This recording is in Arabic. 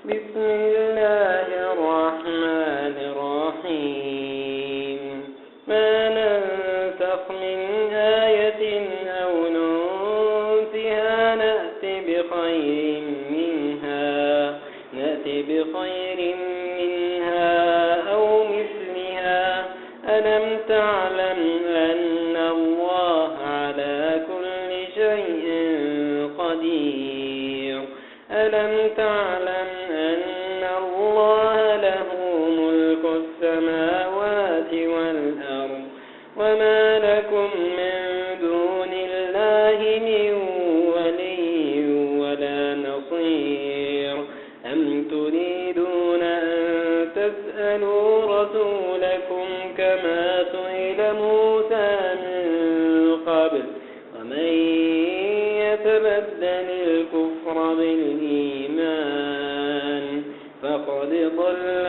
بسم الله الرحمن الرحيم ما ننسخ من آية أو ننسها نأتِ بخير منها أو مثلها ألم تعلم أن الله على كل شيء قدير ألم تعلم أن الله له ملك السماوات والأرض وما لكم من دون الله من ولي ولا نصير أم تريدون أن تسألوا رسولكم كما سئل موسى من قبل ومن يتبدل الكفر بالإيمان فقد ضل